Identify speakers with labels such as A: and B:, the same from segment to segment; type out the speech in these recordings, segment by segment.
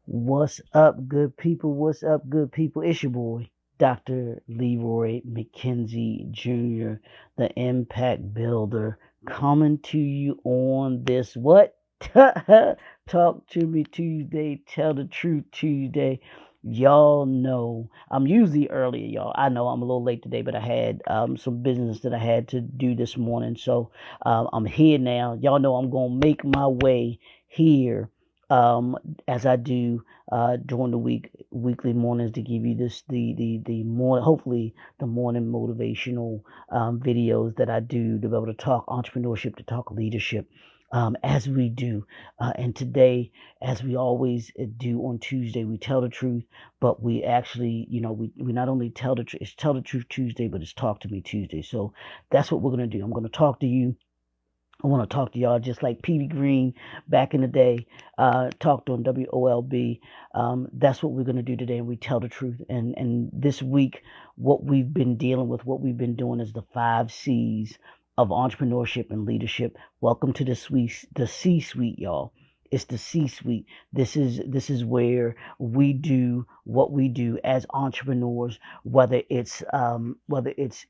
A: What's up, good people? What's up, good people? It's your boy, Dr. Leroy McKenzie Jr., the Impact Builder, coming to you on this what? Talk to Me Tuesday, Tell the Truth Tuesday. Y'all know I'm usually earlier, y'all. I know I'm a little late today, but I had some business that I had to do this morning. So I'm here now. Y'all know I'm going to make my way here um, as I do during the weekly mornings to give you the more hopefully the morning motivational videos that I do to be able to talk entrepreneurship, to talk leadership. As we do, and today, as we always do on Tuesday, we tell the truth, but we actually, we not only tell the truth, it's Tell the Truth Tuesday, but it's Talk to Me Tuesday. So that's what we're going to do. I'm going to talk to you. I want to talk to y'all just like Petey Green back in the day talked on WOLB. That's what we're going to do today, and we tell the truth. And this week, what we've been dealing with, what we've been doing is the 5 C's of entrepreneurship and leadership. Welcome to the C-suite, y'all. It's the C-suite. This is where we do what we do as entrepreneurs, whether it's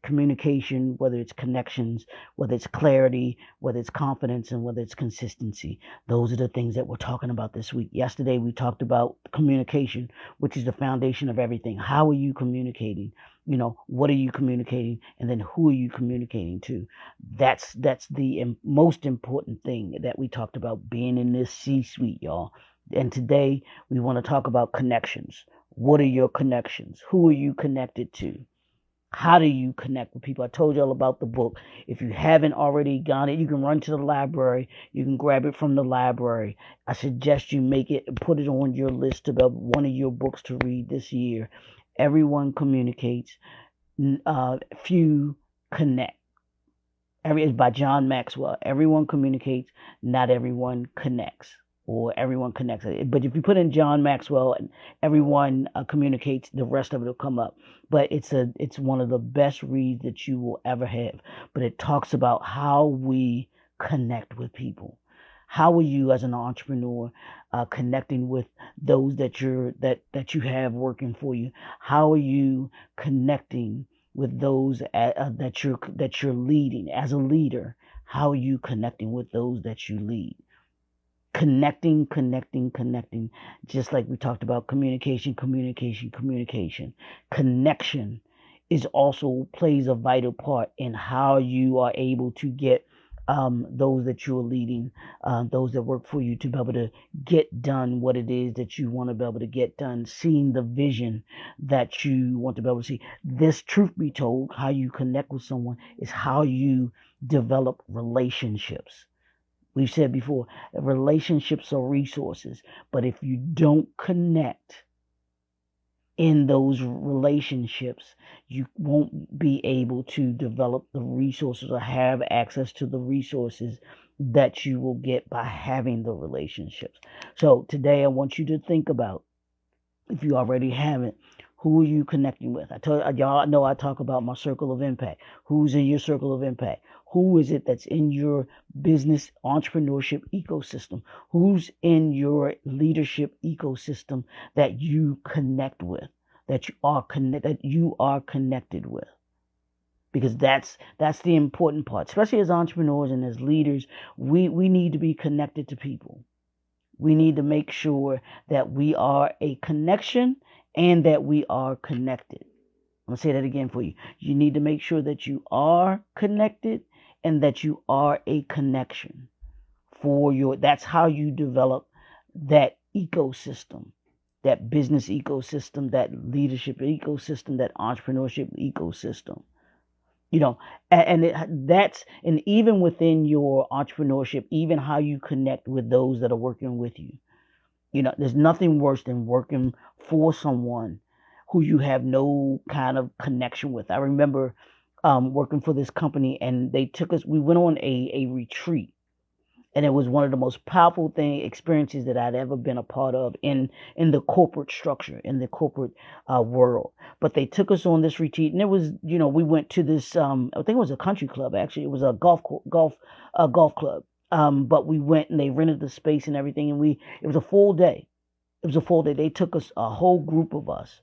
A: communication, whether it's connections, whether it's clarity, whether it's confidence, and whether it's consistency. Those are the things that we're talking about this week. Yesterday, we talked about communication, which is the foundation of everything. How are you communicating? What are you communicating? And then who are you communicating to? That's the most important thing that we talked about being in this C-suite, y'all. And today, we want to talk about connections. What are your connections? Who are you connected to? How do you connect with people? I told y'all about the book. If you haven't already got it, you can run to the library. You can grab it from the library. I suggest you make it and put it on your list about one of your books to read this year. Everyone communicates. Few connect. It's by John Maxwell. Everyone communicates. Not everyone connects. Or everyone connects. But if you put in John Maxwell and everyone communicates, the rest of it will come up. But it's one of the best reads that you will ever have. But it talks about how we connect with people. How are you as an entrepreneur connecting with those that you have working for you? How are you connecting with those that you're leading as a leader? How are you connecting with those that you lead? Connecting, just like we talked about communication. Connection is also plays a vital part in how you are able to get those that you're leading, those that work for you, to be able to get done what it is that you want to be able to get done, seeing the vision that you want to be able to see. This, truth be told, how you connect with someone is how you develop relationships. We've said before, relationships are resources, but if you don't connect in those relationships, you won't be able to develop the resources or have access to the resources that you will get by having the relationships. So today I want you to think about, if you already haven't, who are you connecting with? I told y'all know I talk about my circle of impact. Who's in your circle of impact? Who is it that's in your business entrepreneurship ecosystem? Who's in your leadership ecosystem that you connect with? That you are connected with? Because that's the important part, especially as entrepreneurs and as leaders. We need to be connected to people. We need to make sure that we are a connection and that we are connected. I'm going to say that again for you. You need to make sure that you are connected and that you are a connection that's how you develop that ecosystem, that business ecosystem, that leadership ecosystem, that entrepreneurship ecosystem. And even within your entrepreneurship, even how you connect with those that are working with you. There's nothing worse than working for someone who you have no kind of connection with. I remember working for this company, and we went on a retreat, and it was one of the most powerful experiences that I'd ever been a part of in the corporate structure, in the corporate world. But they took us on this retreat, and it was, we went to this, I think it was a country club. Actually, it was a golf club. But we went, and they rented the space and everything, and it was a full day. It was a full day. They took us, a whole group of us,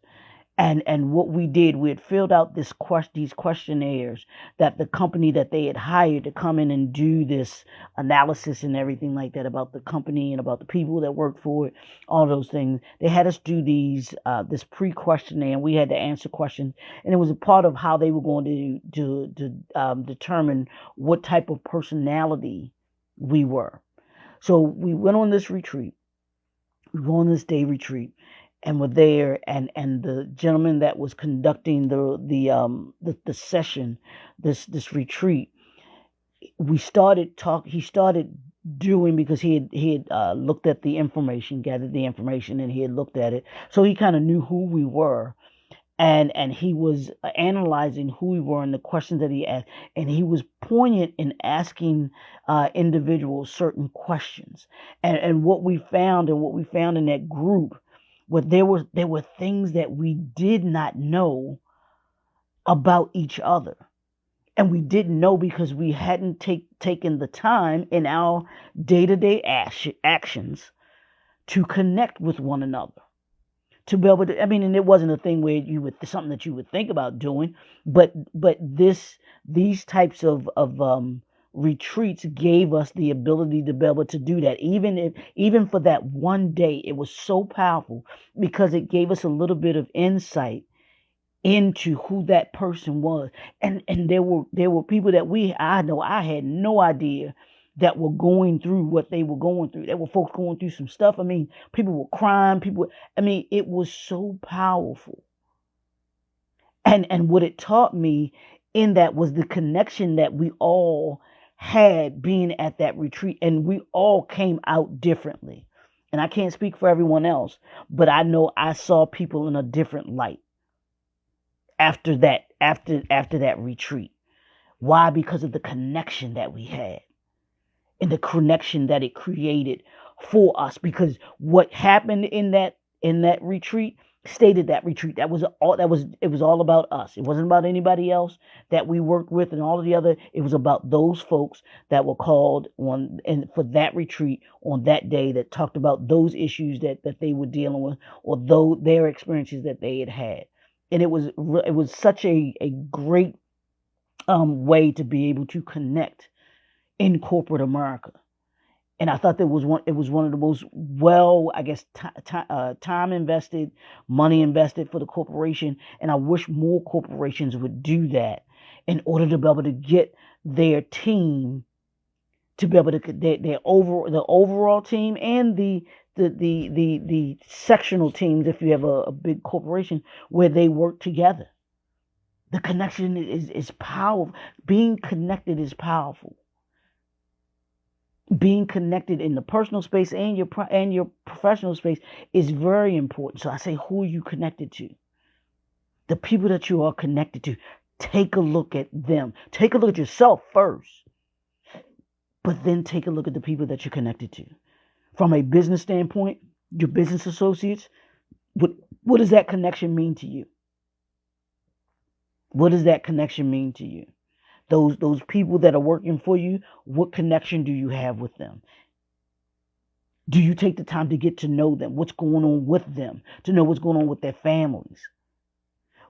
A: and what we did, we had filled out these questionnaires that the company that they had hired to come in and do this analysis and everything like that about the company and about the people that work for it, all those things. They had us do this pre-questionnaire, and we had to answer questions, and it was a part of how they were going to determine what type of personality we were. So we went on this retreat. We were on this day retreat, and were there, and the gentleman that was conducting the session, this retreat, we started talk he started doing, because he had looked at the information, gathered the information, and he had looked at it, so he kind of knew who we were, and he was analyzing who we were and the questions that he asked, and he was poignant in asking individuals certain questions, and what we found in that group, but there were things that we did not know about each other. And we didn't know because we hadn't taken the time in our day-to-day actions to connect with one another. To be able to, I mean, and it wasn't a thing where something that you would think about doing, but these types of retreats gave us the ability to be able to do that. Even for that one day, it was so powerful because it gave us a little bit of insight into who that person was. And there were people that I had no idea that were going through what they were going through. There were folks going through some stuff. I mean, people were crying, it was so powerful. And what it taught me in that was the connection that we all had being at that retreat, and we all came out differently. And I can't speak for everyone else, but I know I saw people in a different light after that retreat. Why? Because of the connection that we had and the connection that it created for us. Because what happened in that retreat stated that retreat. It was all about us. It wasn't about anybody else that we worked with and all of the other. It was about those folks that were called on and for that retreat on that day, that talked about those issues that they were dealing with, or their experiences that they had. And it was such a great way to be able to connect in corporate America. And I thought it was one of the most time invested, money invested for the corporation. And I wish more corporations would do that in order to be able to get their team to be able to the overall team and the sectional teams, if you have a big corporation, where they work together. The connection is powerful. Being connected is powerful. Being connected in the personal space and your professional space is very important. So I say, who are you connected to? The people that you are connected to. Take a look at them. Take a look at yourself first, but then take a look at the people that you're connected to. From a business standpoint, your business associates, what does that connection mean to you? What does that connection mean to you? Those people that are working for you, what connection do you have with them? Do you take the time to get to know them? What's going on with them? To know what's going on with their families?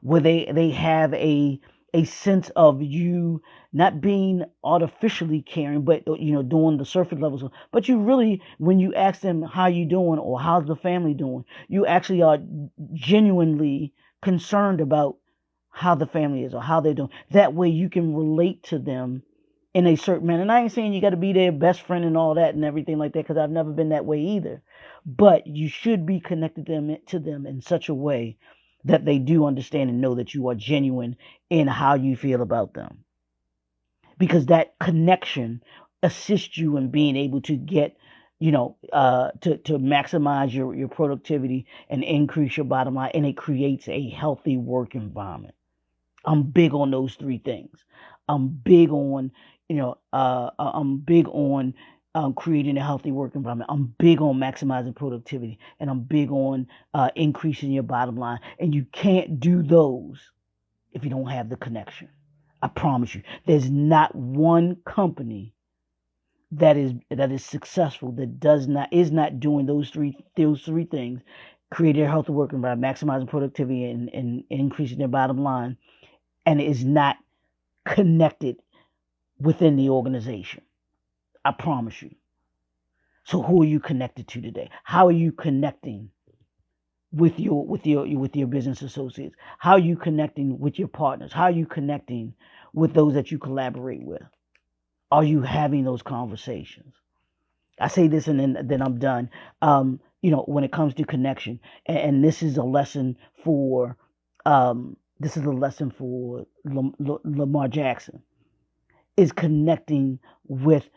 A: Where they have a sense of you not being artificially caring, but doing the surface levels. But you really, when you ask them how you doing or how's the family doing, you actually are genuinely concerned about how the family is or how they're doing. That way you can relate to them in a certain manner. And I ain't saying you got to be their best friend and all that and everything like that, because I've never been that way either. But you should be connected to them in such a way that they do understand and know that you are genuine in how you feel about them. Because that connection assists you in being able to get, to maximize your productivity and increase your bottom line. And it creates a healthy work environment. I'm big on those three things. I'm big on, creating a healthy work environment. I'm big on maximizing productivity, and I'm big on increasing your bottom line. And you can't do those if you don't have the connection. I promise you. There's not one company that is successful, that is not doing those three things, creating a healthy work environment, maximizing productivity, and increasing their bottom line, and is not connected within the organization. I promise you. So who are you connected to today? How are you connecting with your business associates? How are you connecting with your partners? How are you connecting with those that you collaborate with? Are you having those conversations? I say this and then I'm done. When it comes to connection, and this is a lesson for Lamar Jackson, is connecting with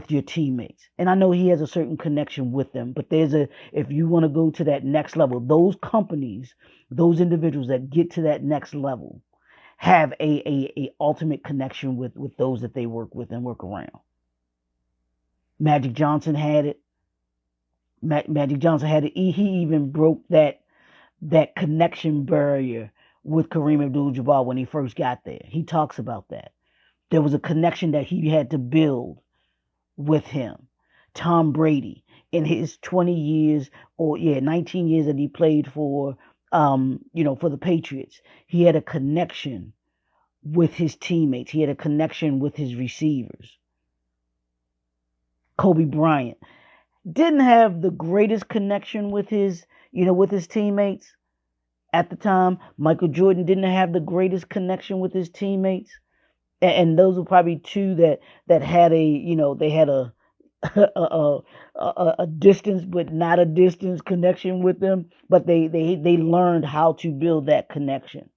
A: your teammates. And I know he has a certain connection with them, but if you want to go to that next level, those companies, those individuals that get to that next level have a ultimate connection with those that they work with and work around. Magic Johnson had it. Magic Johnson had it. He even broke that connection barrier with Kareem Abdul-Jabbar when he first got there. He talks about that. There was a connection that he had to build with him. Tom Brady, in his 19 years that he played for the Patriots, he had a connection with his teammates. He had a connection with his receivers. Kobe Bryant didn't have the greatest connection with his teammates at the time. Michael Jordan didn't have the greatest connection with his teammates. And those were probably two that had a a distance but not a distance connection with them, but they learned how to build that connection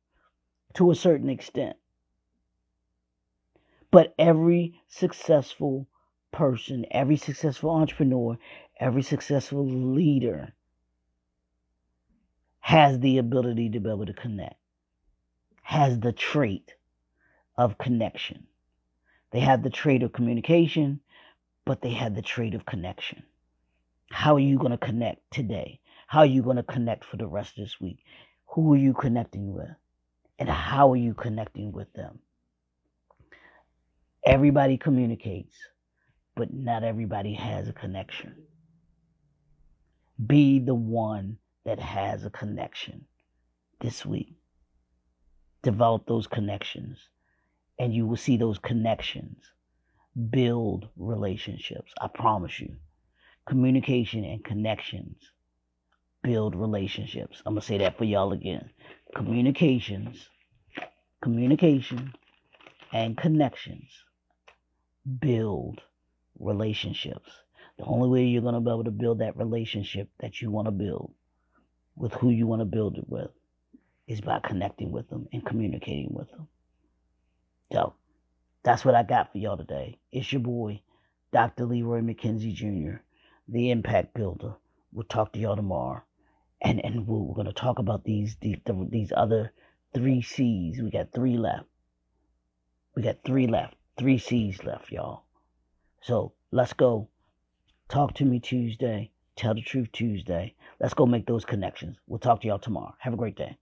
A: to a certain extent. But every successful person, every successful entrepreneur, every successful leader has the ability to be able to connect, has the trait of connection. They have the trait of communication, but they have the trait of connection. How are you going to connect today? How are you going to connect for the rest of this week? Who are you connecting with? And how are you connecting with them? Everybody communicates, but not everybody has a connection. Be the one that has a connection this week. Develop those connections, and you will see those connections build relationships. I promise you. Communication and connections build relationships. I'm going to say that for y'all again. Communication and connections build relationships. The only way you're going to be able to build that relationship that you want to build with who you want to build it with is by connecting with them and communicating with them. So that's what I got for y'all today. It's your boy, Dr. Leroy McKenzie Jr., the Impact Builder. We'll talk to y'all tomorrow. And we're going to talk about these other 3 C's. We got 3 left. 3 C's left, y'all. So let's go. Talk to me Tuesday. Tell the truth Tuesday. Let's go make those connections. We'll talk to y'all tomorrow. Have a great day.